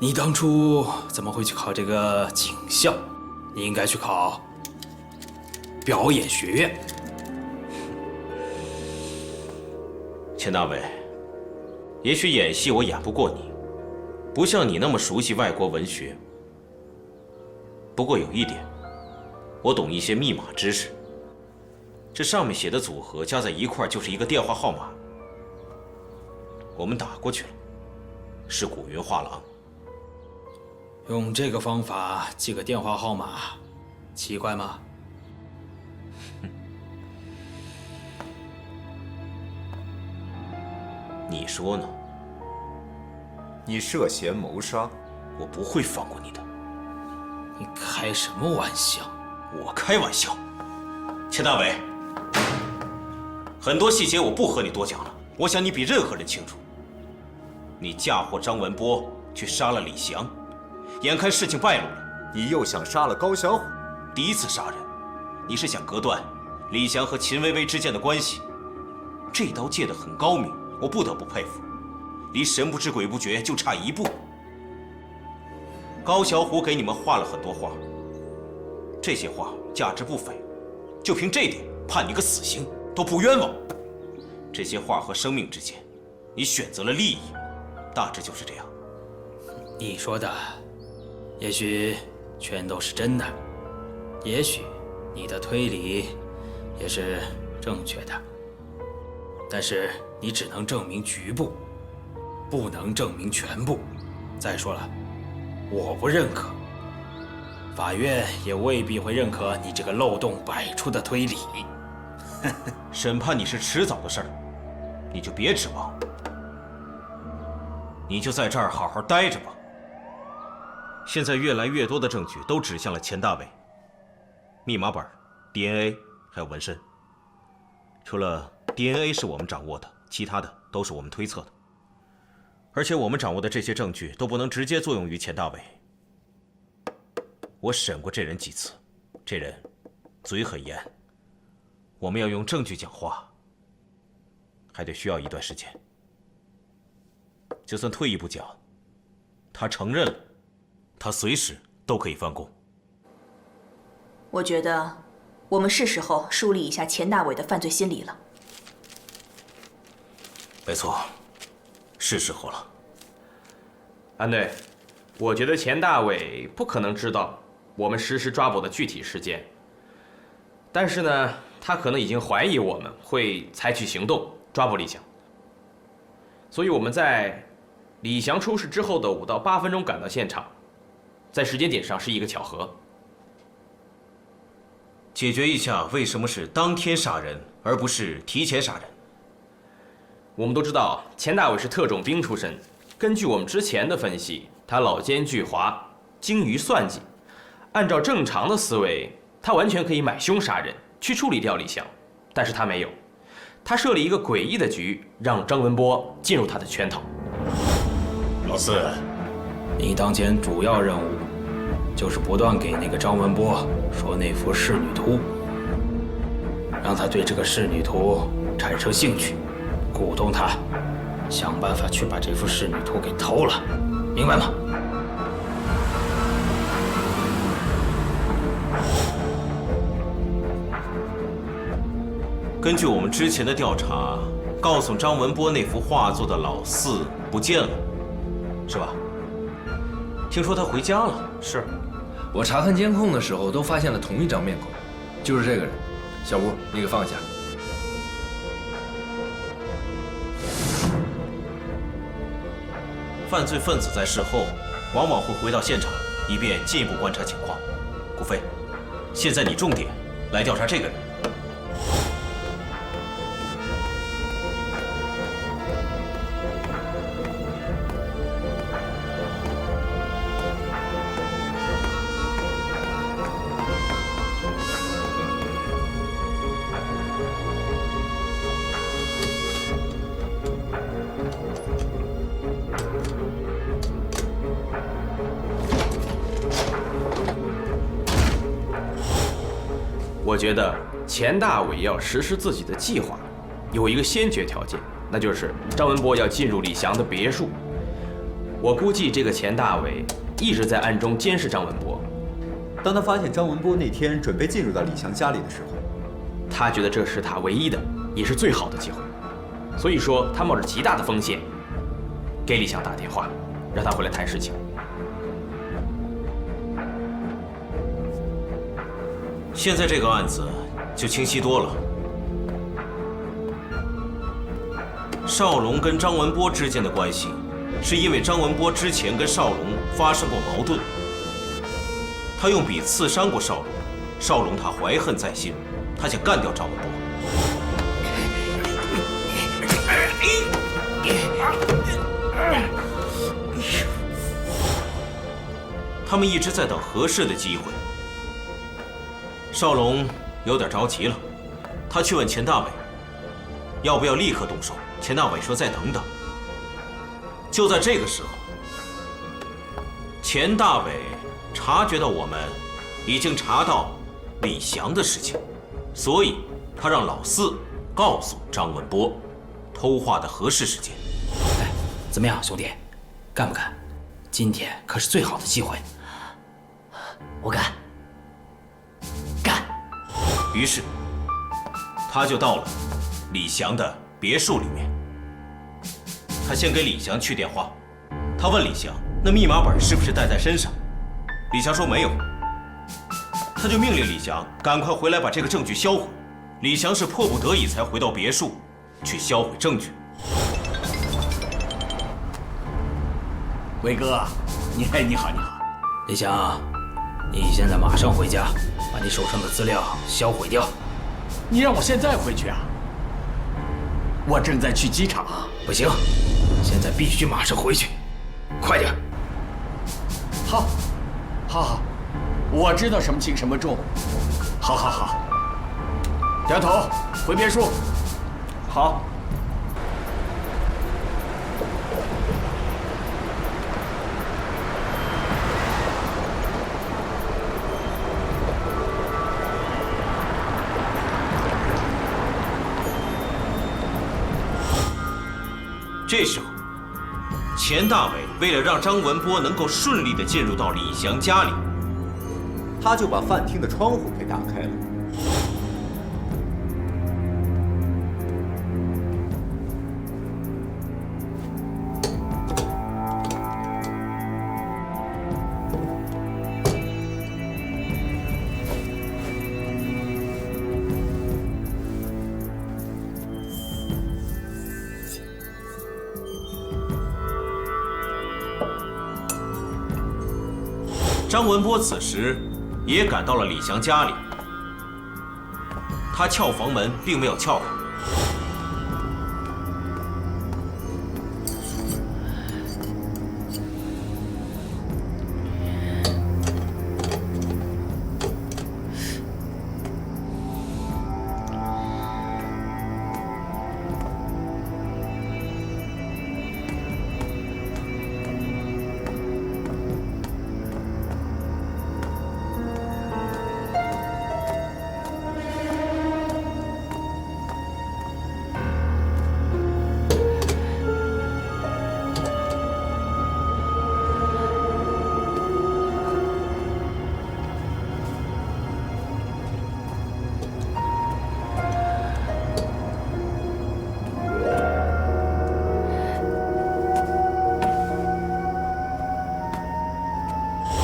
S4: 你当初怎么会去考这个警校？你应该去考表演学院。
S3: 钱大伟，也许演戏我演不过你，不像你那么熟悉外国文学。不过有一点，我懂一些密码知识。这上面写的组合加在一块就是一个电话号码。我们打过去了，是古云画廊。
S4: 用这个方法记个电话号码，奇怪吗？
S3: 你说呢？
S1: 你涉嫌谋杀，
S3: 我不会放过你的。
S4: 你开什么玩笑？
S3: 我开玩笑。钱大伟，很多细节我不和你多讲了，我想你比任何人清楚。你嫁祸张文波，去杀了李翔，眼看事情败露了，
S1: 你又想杀了高小虎。
S3: 第一次杀人，你是想隔断李翔和秦薇薇之间的关系，这刀借得很高明，我不得不佩服。离神不知鬼不觉就差一步。高小虎给你们画了很多画，这些画价值不菲，就凭这点判你个死刑都不冤枉。这些画和生命之间，你选择了利益，大致就是这样。
S4: 你说的，也许全都是真的，也许你的推理也是正确的，但是你只能证明局部，不能证明全部。再说了，我不认可，法院也未必会认可你这个漏洞百出的推理。
S3: 审判你是迟早的事儿，你就别指望，你就在这儿好好待着吧。现在越来越多的证据都指向了钱大伟，密码本、DNA 还有纹身。除了 DNA 是我们掌握的，其他的都是我们推测的。而且我们掌握的这些证据都不能直接作用于钱大伟。我审过这人几次，这人嘴很严，我们要用证据讲话，还得需要一段时间。就算退一步讲，他承认了，他随时都可以翻供。
S2: 我觉得我们是时候梳理一下钱大伟的犯罪心理了。
S3: 没错，是时候了。
S10: 安队，我觉得钱大伟不可能知道我们实施抓捕的具体时间，但是呢，他可能已经怀疑我们会采取行动抓捕李翔，所以我们在李翔出事之后的5到8分钟赶到现场，在时间点上是一个巧合。
S3: 解决一下为什么是当天杀人而不是提前杀人。
S10: 我们都知道钱大伟是特种兵出身，根据我们之前的分析，他老奸巨猾，精于算计。按照正常的思维，他完全可以买凶杀人，去处理掉李翔，但是他没有，他设了一个诡异的局，让张文波进入他的圈套。
S4: 老四，你当前主要任务就是不断给那个张文波说那幅仕女图，让他对这个仕女图产生兴趣，鼓动他想办法去把这幅仕女图给偷了，明白吗？
S3: 根据我们之前的调查，告诉张文波那幅画作的老四不见了，是吧？听说他回家了。
S10: 是，
S5: 我查看监控的时候都发现了同一张面孔，就是这个人。小吴，你给放下。
S3: 犯罪分子在事后往往会回到现场，以便进一步观察情况。顾飞，现在你重点来调查这个人。
S10: 我觉得钱大伟要实施自己的计划，有一个先决条件，那就是张文波要进入李翔的别墅。我估计这个钱大伟一直在暗中监视张文波。
S14: 当他发现张文波那天准备进入到李翔家里的时候，
S10: 他觉得这是他唯一的，也是最好的机会。所以说，他冒着极大的风险，给李翔打电话，让他回来谈事情。
S3: 现在这个案子就清晰多了。邵龙跟张文波之间的关系，是因为张文波之前跟邵龙发生过矛盾，他用笔刺伤过邵龙，邵龙他怀恨在心，他想干掉张文波。他们一直在等合适的机会。邵龙有点着急了，他去问钱大伟要不要立刻动手。钱大伟说再等等。就在这个时候，钱大伟察觉到我们已经查到李翔的事情，所以他让老四告诉张文波偷画的合适时间。
S4: 哎，怎么样，兄弟，干不干？今天可是最好的机会。
S11: 我干。
S3: 于是，他就到了李翔的别墅里面。他先给李翔去电话，他问李翔那密码本是不是带在身上，李翔说没有。他就命令李翔赶快回来把这个证据销毁。李翔是迫不得已才回到别墅去销毁证据。
S6: 伟哥，你好。
S4: 李翔，你现在马上回家，把你手上的资料销毁掉。
S6: 你让我现在回去啊？我正在去机场。
S4: 不行，现在必须马上回去，快点。
S6: 好，我知道什么轻什么重。好，掉头回别墅。
S1: 好。
S3: 这时候，钱大伟为了让张文波能够顺利地进入到李翔家里，
S14: 他就把饭厅的窗户给打开了。
S3: 张文波此时也赶到了李翔家里，他撬房门并没有撬开。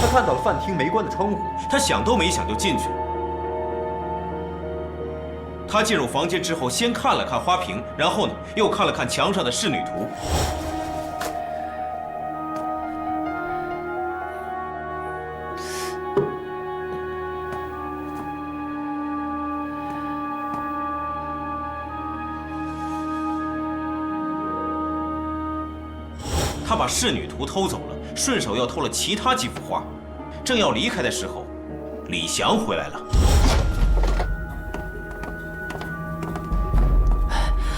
S14: 看到了饭厅没关的窗户，
S3: 他想都没想就进去了。他进入房间之后，先看了看花瓶，然后呢，又看了看墙上的仕女图。他把仕女图偷走了，顺手又偷了其他几幅画。正要离开的时候，李翔回来了。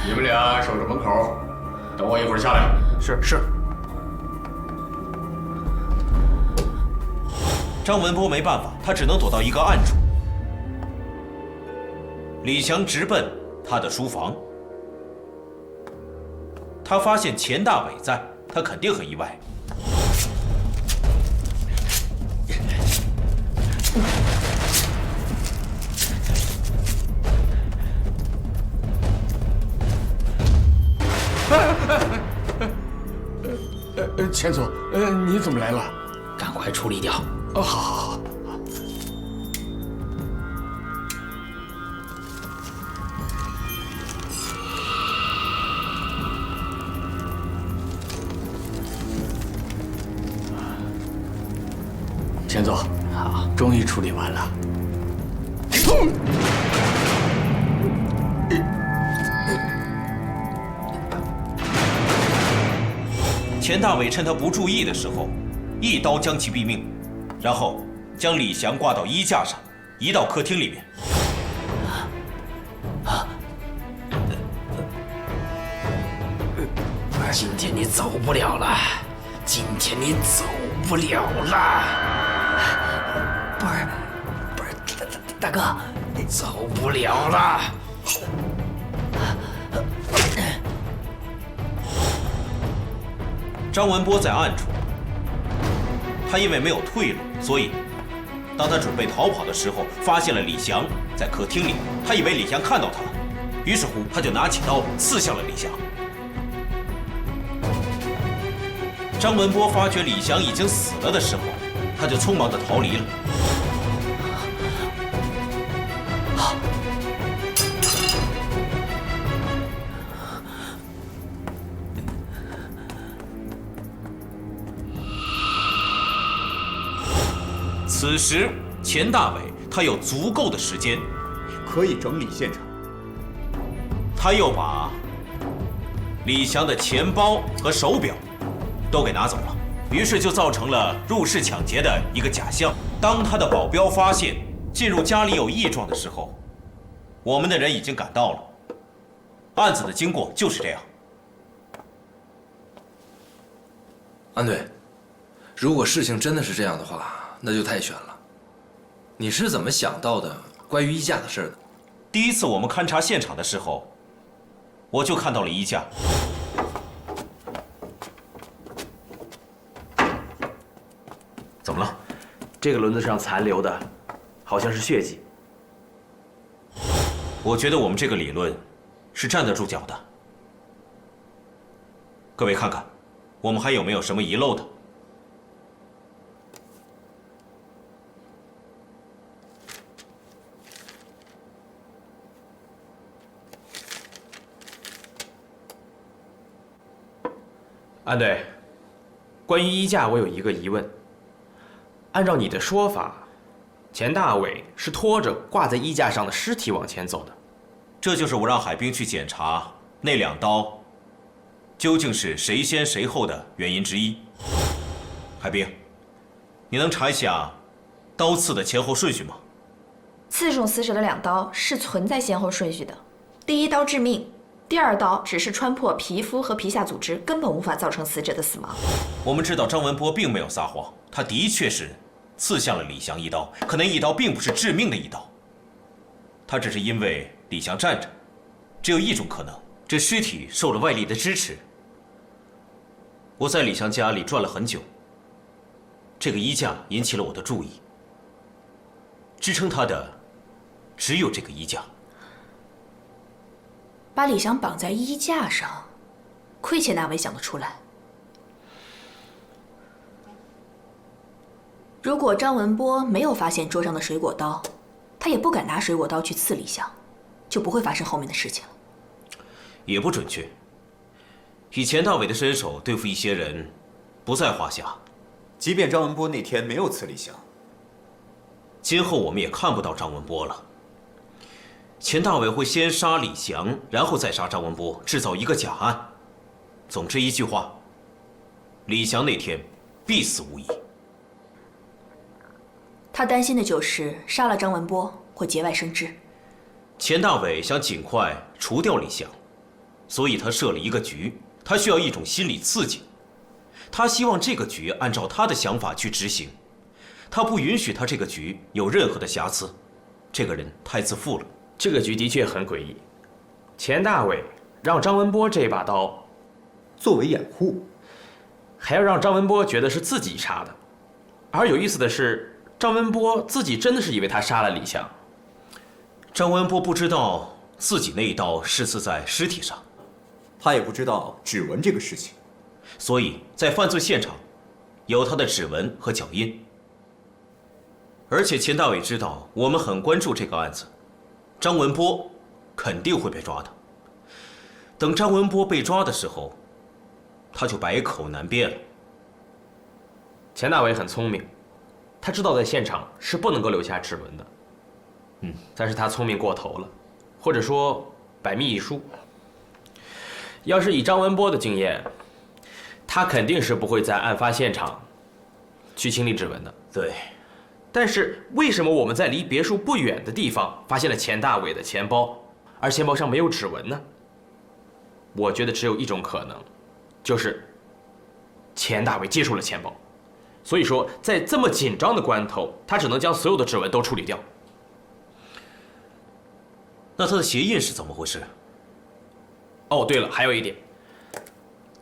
S6: 你们俩守着门口，等我一会儿下来。
S10: 是。
S3: 张文波没办法，他只能躲到一个暗处。李翔直奔他的书房。他发现钱大伟在，他肯定很意外。
S6: 钱总，你怎么来了？
S4: 赶快处理掉。
S6: 哦，好好好。钱总，
S4: 好，
S6: 终于处理完了。
S3: 钱大伟趁他不注意的时候，一刀将其毙命，然后将李翔挂到衣架上，移到客厅里面。
S4: 今天你走不了了，今天你走不了了。
S2: 不是，大哥，
S4: 走不了了。
S3: 张文波在暗处，他因为没有退路，所以当他准备逃跑的时候，发现了李翔在客厅里。他以为李翔看到他了，于是乎他就拿起刀刺向了李翔。张文波发觉李翔已经死了的时候，他就匆忙地逃离了。此时，钱大伟他有足够的时间，
S14: 可以整理现场。
S3: 他又把李翔的钱包和手表都给拿走了，于是就造成了入室抢劫的一个假象。当他的保镖发现进入家里有异状的时候，我们的人已经赶到了。案子的经过就是这样。
S5: 安队，如果事情真的是这样的话，那就太悬了。你是怎么想到的关于衣架的事的？
S3: 第一次我们勘察现场的时候，我就看到了衣架。
S10: 怎么了？这个轮子上残留的，好像是血迹。
S3: 我觉得我们这个理论是站得住脚的。各位看看，我们还有没有什么遗漏的？
S10: 安队，关于衣架，我有一个疑问。按照你的说法，钱大伟是拖着挂在衣架上的尸体往前走的。
S3: 这就是我让海兵去检查那2刀究竟是谁先谁后的原因之一。海兵，你能查一下刀刺的前后顺序吗？
S2: 刺中死者的2刀是存在先后顺序的，第1刀致命，第2刀只是穿破皮肤和皮下组织，根本无法造成死者的死亡。
S3: 我们知道张文波并没有撒谎，他的确是刺向了李翔1刀，可那1刀并不是致命的1刀，他只是因为李翔站着。只有一种可能，这尸体受了外力的支持。我在李翔家里转了很久，这个衣架引起了我的注意，支撑他的只有这个衣架。
S2: 把李翔绑在衣架上，亏钱大伟想得出来。如果张文波没有发现桌上的水果刀，他也不敢拿水果刀去刺李翔，就不会发生后面的事情了。
S3: 也不准确。以钱大伟的身手对付一些人，不在话下。
S14: 即便张文波那天没有刺李翔，
S3: 今后我们也看不到张文波了。钱大伟会先杀李翔，然后再杀张文波，制造一个假案。总之一句话，李翔那天必死无疑。
S2: 他担心的就是杀了张文波会节外生枝。
S3: 钱大伟想尽快除掉李翔，所以他设了一个局，他需要一种心理刺激。他希望这个局按照他的想法去执行，他不允许他这个局有任何的瑕疵。这个人太自负了，
S10: 这个局的确很诡异。钱大伟让张文波这把刀
S14: 作为掩护，
S10: 还要让张文波觉得是自己杀的。而有意思的是，张文波自己真的是以为他杀了李湘。
S3: 张文波不知道自己那一刀是刺在尸体上，
S14: 他也不知道指纹这个事情，
S3: 所以在犯罪现场有他的指纹和脚印。而且钱大伟知道我们很关注这个案子，张文波肯定会被抓的。等张文波被抓的时候，他就百口难辩了。
S10: 钱大伟很聪明，他知道在现场是不能够留下指纹的。但是他聪明过头了，或者说百密一疏。要是以张文波的经验，他肯定是不会在案发现场去清理指纹的。
S3: 对。
S10: 但是为什么我们在离别墅不远的地方发现了钱大伟的钱包，而钱包上没有指纹呢？我觉得只有一种可能，就是钱大伟接触了钱包。所以说，在这么紧张的关头，他只能将所有的指纹都处理掉。
S3: 那他的鞋印是怎么回事？
S10: 哦，对了，还有一点，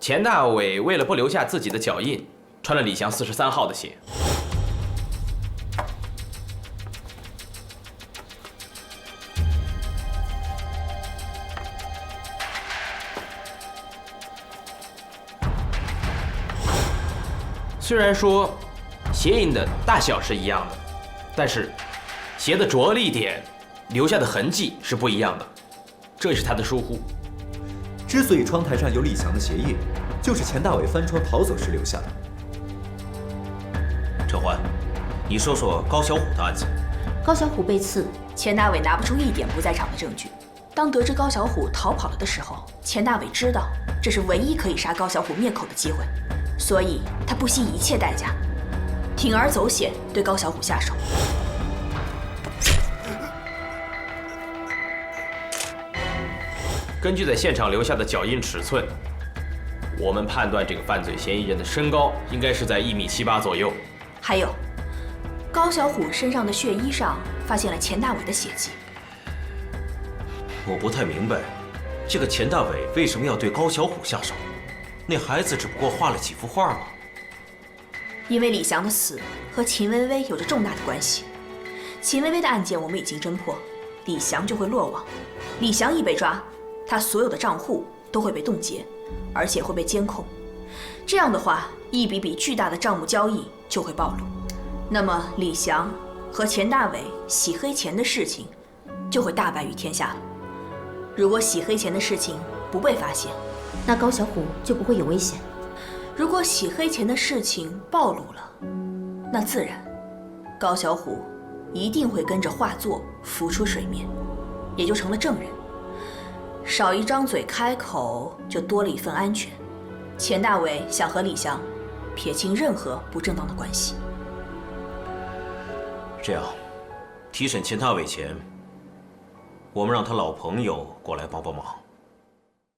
S10: 钱大伟为了不留下自己的脚印，穿了李翔43号的鞋。虽然说鞋印的大小是一样的，但是鞋的着力点留下的痕迹是不一样的，这也是他的疏忽。
S14: 之所以窗台上有李翔的鞋印，就是钱大伟翻窗逃走时留下的。
S3: 陈欢，你说说高小虎的案子。
S2: 高小虎被刺，钱大伟拿不出一点不在场的证据。当得知高小虎逃跑了的时候，钱大伟知道这是唯一可以杀高小虎灭口的机会，所以他不惜一切代价，铤而走险对高小虎下手。
S10: 根据在现场留下的脚印尺寸，我们判断这个犯罪嫌疑人的身高应该是在1.78米左右。
S2: 还有，高小虎身上的血衣上发现了钱大伟的血迹。
S3: 我不太明白，这个钱大伟为什么要对高小虎下手？那孩子只不过画了几幅画嘛。
S2: 因为李翔的死和秦薇薇有着重大的关系。秦薇薇的案件我们已经侦破，李翔就会落网。李翔一被抓，他所有的账户都会被冻结，而且会被监控。这样的话，一笔笔巨大的账目交易就会暴露，那么李翔和钱大伟洗黑钱的事情就会大白于天下了。如果洗黑钱的事情不被发现，
S15: 那高小虎就不会有危险。
S2: 如果洗黑钱的事情暴露了，那自然高小虎一定会跟着画作浮出水面，也就成了证人。少一张嘴开口，就多了一份安全。钱大伟想和李翔撇清任何不正当的关系。
S3: 这样，提审钱大伟前，我们让他老朋友过来帮帮忙。